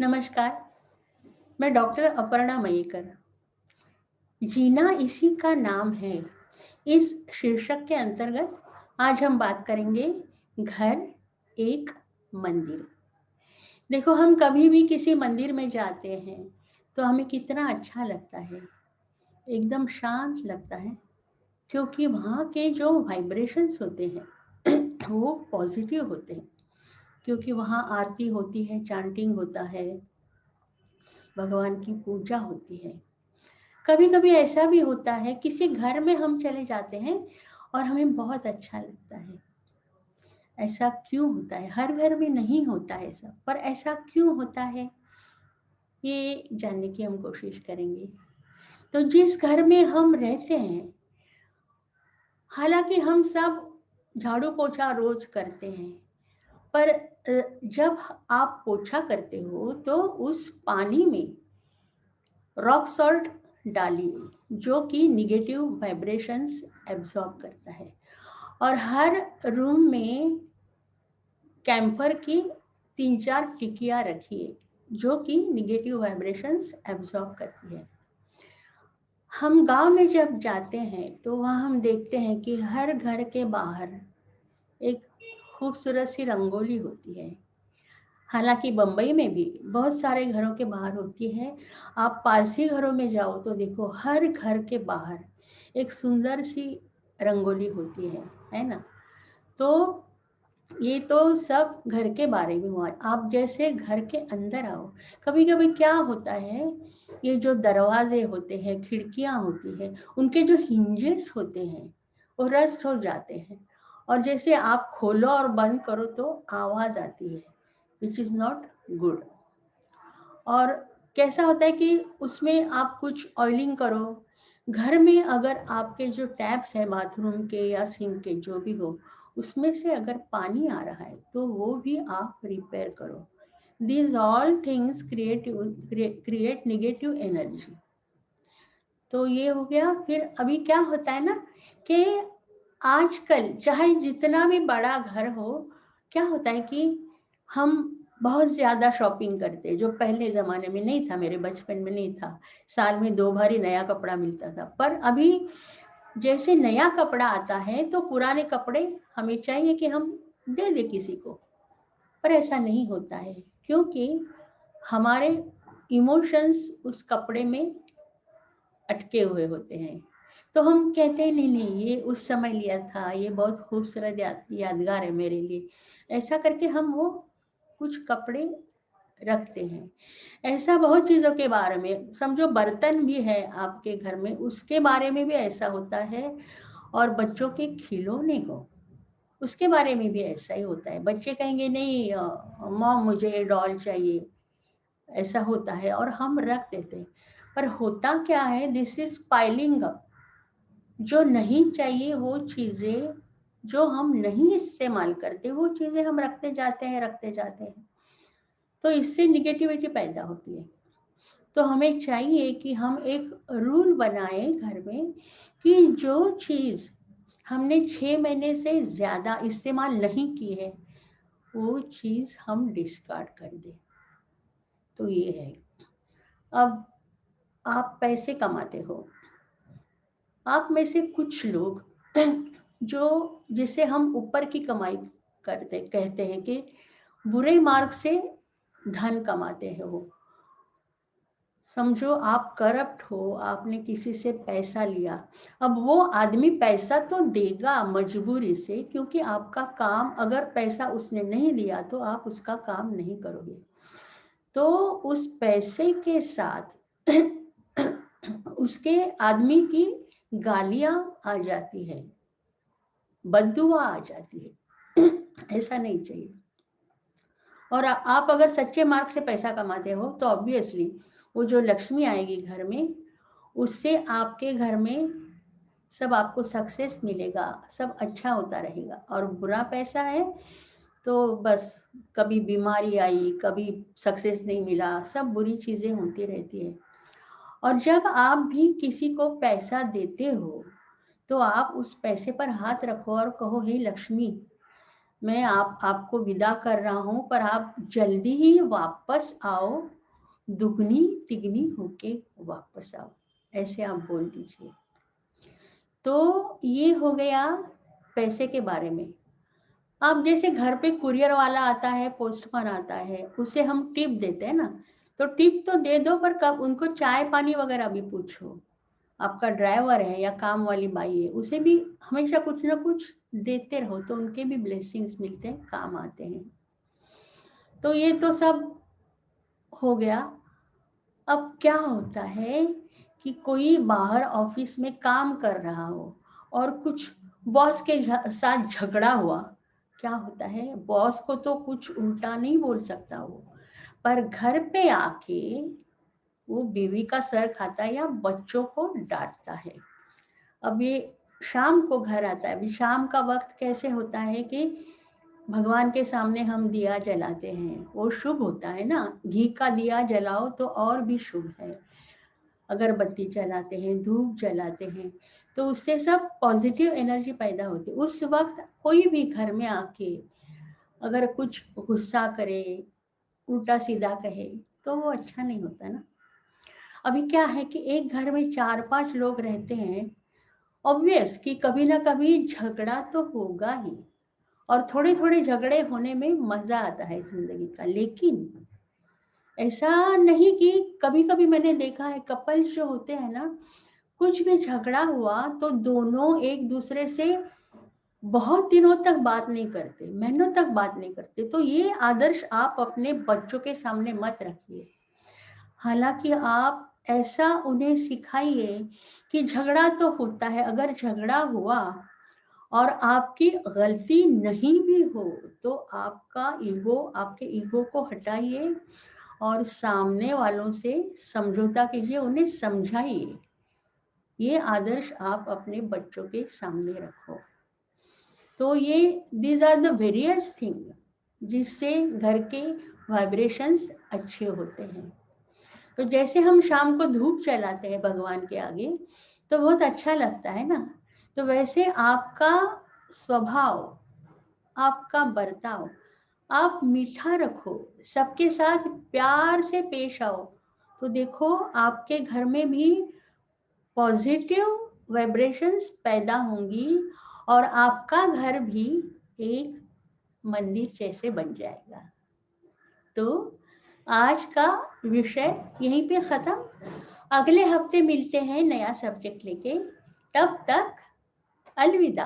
नमस्कार, मैं डॉक्टर अपर्णा मयेकर। जीना इसी का नाम है। इस शीर्षक के अंतर्गत आज हम बात करेंगे घर एक मंदिर। देखो, हम कभी भी किसी मंदिर में जाते हैं तो हमें कितना अच्छा लगता है, एकदम शांत लगता है, क्योंकि वहाँ के जो वाइब्रेशंस होते हैं वो पॉजिटिव होते हैं। क्योंकि वहाँ आरती होती है, चांटिंग होता है, भगवान की पूजा होती है। कभी कभी ऐसा भी होता है, किसी घर में हम चले जाते हैं और हमें बहुत अच्छा लगता है। ऐसा क्यों होता है? हर घर में नहीं होता है ऐसा, पर ऐसा क्यों होता है, ये जानने की हम कोशिश करेंगे। तो जिस घर में हम रहते हैं, हालांकि हम सब झाड़ू पोछा रोज करते हैं, पर जब आप पोछा करते हो तो उस पानी में रॉक सॉल्ट डालिए, जो कि निगेटिव वाइब्रेशंस एब्जॉर्ब करता है। और हर रूम में कैम्फर की 3-4 टिकियाँ रखिए, जो कि निगेटिव वाइब्रेशंस एब्जॉर्ब करती है। हम गांव में जब जाते हैं तो वहाँ हम देखते हैं कि हर घर के बाहर एक खूबसूरत सी रंगोली होती है। हालांकि बम्बई में भी बहुत सारे घरों के बाहर होती है। आप पारसी घरों में जाओ तो देखो, हर घर के बाहर एक सुंदर सी रंगोली होती है ना। तो ये तो सब घर के बारे में हुआ। आप जैसे घर के अंदर आओ, कभी कभी क्या होता है, ये जो दरवाजे होते हैं, खिड़कियां होती है, उनके जो हिंजेस होते हैं वो रस्ट हो जाते हैं, और जैसे आप खोलो और बंद करो तो आवाज आती है, विच इज नॉट गुड। और कैसा होता है कि उसमें आप कुछ ऑयलिंग करो, घर में अगर आपके जो टैप्स है बाथरूम के या सिंक के जो भी हो, उसमें से अगर पानी आ रहा है तो वो भी आप रिपेयर करो। These all things create negative energy. तो ये हो गया। फिर अभी क्या होता है ना, कि आजकल चाहे जितना भी बड़ा घर हो, क्या होता है कि हम बहुत ज़्यादा शॉपिंग करते हैं, जो पहले ज़माने में नहीं था, मेरे बचपन में नहीं था। साल में 2 बार ही नया कपड़ा मिलता था। पर अभी जैसे नया कपड़ा आता है तो पुराने कपड़े हमें चाहिए कि हम दे दें किसी को। पर ऐसा नहीं होता है, क्योंकि हमारे इमोशंस उस कपड़े में अटके हुए होते हैं। तो हम कहते हैं नहीं नहीं, ये उस समय लिया था, ये बहुत खूबसूरत यादगार है मेरे लिए। ऐसा करके हम वो कुछ कपड़े रखते हैं। ऐसा बहुत चीज़ों के बारे में, समझो बर्तन भी है आपके घर में, उसके बारे में भी ऐसा होता है। और बच्चों के खिलौने हो, उसके बारे में भी ऐसा ही होता है। बच्चे कहेंगे नहीं मॉम मुझे डॉल चाहिए, ऐसा होता है और हम रख देते हैं। पर होता क्या है, दिस इज पाइलिंग अप। जो नहीं चाहिए वो चीज़ें, जो हम नहीं इस्तेमाल करते, वो चीज़ें हम रखते जाते हैं। तो इससे निगेटिविटी पैदा होती है। तो हमें चाहिए कि हम एक रूल बनाए घर में, कि जो चीज़ हमने 6 महीने से ज़्यादा इस्तेमाल नहीं की है, वो चीज़ हम डिस्कार्ड कर दें। तो ये है। अब आप पैसे कमाते हो, आप में से कुछ लोग जो, जिसे हम ऊपर की कमाई करते कहते हैं, कि बुरे मार्ग से धन कमाते हैं वो। समझो आप करप्ट हो, आपने किसी से पैसा लिया। अब वो आदमी पैसा तो देगा मजबूरी से, क्योंकि आपका काम, अगर पैसा उसने नहीं दिया तो आप उसका काम नहीं करोगे। तो उस पैसे के साथ उसके आदमी की गालियां आ जाती है, बद्दुआ आ जाती है। ऐसा नहीं चाहिए। और आप अगर सच्चे मार्ग से पैसा कमाते हो तो ऑब्वियसली वो जो लक्ष्मी आएगी घर में, उससे आपके घर में सब आपको सक्सेस मिलेगा, सब अच्छा होता रहेगा। और बुरा पैसा है तो बस कभी बीमारी आई, कभी सक्सेस नहीं मिला, सब बुरी चीज़ें होती रहती है। और जब आप भी किसी को पैसा देते हो तो आप उस पैसे पर हाथ रखो और कहो, हे लक्ष्मी, मैं आपको विदा कर रहा हूँ, पर आप जल्दी ही वापस आओ, दुगनी तिगनी होके वापस आओ, ऐसे आप बोल दीजिए। तो ये हो गया पैसे के बारे में। अब जैसे घर पे कुरियर वाला आता है, पोस्टमैन आता है, उसे हम टिप देते हैं ना, तो टिप तो दे दो, पर कब उनको चाय पानी वगैरह भी पूछो। आपका ड्राइवर है या काम वाली बाई है, उसे भी हमेशा कुछ ना कुछ देते रहो, तो उनके भी ब्लेसिंग्स मिलते हैं, काम आते हैं। तो ये तो सब हो गया। अब क्या होता है कि कोई बाहर ऑफिस में काम कर रहा हो और कुछ बॉस के साथ झगड़ा हुआ, क्या होता है, बॉस को तो कुछ उल्टा नहीं बोल सकता वो, पर घर पे आके वो बीवी का सर खाता है या बच्चों को डांटता है। अब ये शाम को घर आता है। अभी शाम का वक्त कैसे होता है कि भगवान के सामने हम दिया जलाते हैं, वो शुभ होता है ना, घी का दिया जलाओ तो और भी शुभ है। अगरबत्ती जलाते हैं, धूप जलाते हैं, तो उससे सब पॉजिटिव एनर्जी पैदा होती है। उस वक्त कोई भी घर में आके अगर कुछ गुस्सा करे, उल्टा सीधा कहे, तो वो अच्छा नहीं होता ना। अभी क्या है कि एक घर में 4-5 लोग रहते हैं, ऑब्वियस कि कभी ना कभी झगड़ा तो होगा ही, और थोड़े थोड़े झगड़े होने में मजा आता है जिंदगी का। लेकिन ऐसा नहीं कि कभी कभी मैंने देखा है कपल्स जो होते हैं ना, कुछ भी झगड़ा हुआ तो दोनों एक दूसरे से बहुत दिनों तक बात नहीं करते, महीनों तक बात नहीं करते। तो ये आदर्श आप अपने बच्चों के सामने मत रखिए। हालांकि आप ऐसा उन्हें सिखाइए कि झगड़ा तो होता है, अगर झगड़ा हुआ और आपकी गलती नहीं भी हो तो आपके ईगो को हटाइए और सामने वालों से समझौता कीजिए, उन्हें समझाइए। ये आदर्श आप अपने बच्चों के सामने रखो। तो ये these are the various thing जिससे घर के वाइब्रेशंस अच्छे होते हैं। तो जैसे हम शाम को धूप जलाते हैं भगवान के आगे, तो बहुत अच्छा लगता है ना। तो वैसे आपका स्वभाव, आपका बर्ताव, आप मीठा रखो, सबके साथ प्यार से पेश आओ, तो देखो आपके घर में भी पॉजिटिव वाइब्रेशंस पैदा होंगी और आपका घर भी एक मंदिर जैसे बन जाएगा। तो आज का विषय यहीं पे ख़त्म। अगले हफ्ते मिलते हैं नया सब्जेक्ट लेके। तब तक अलविदा।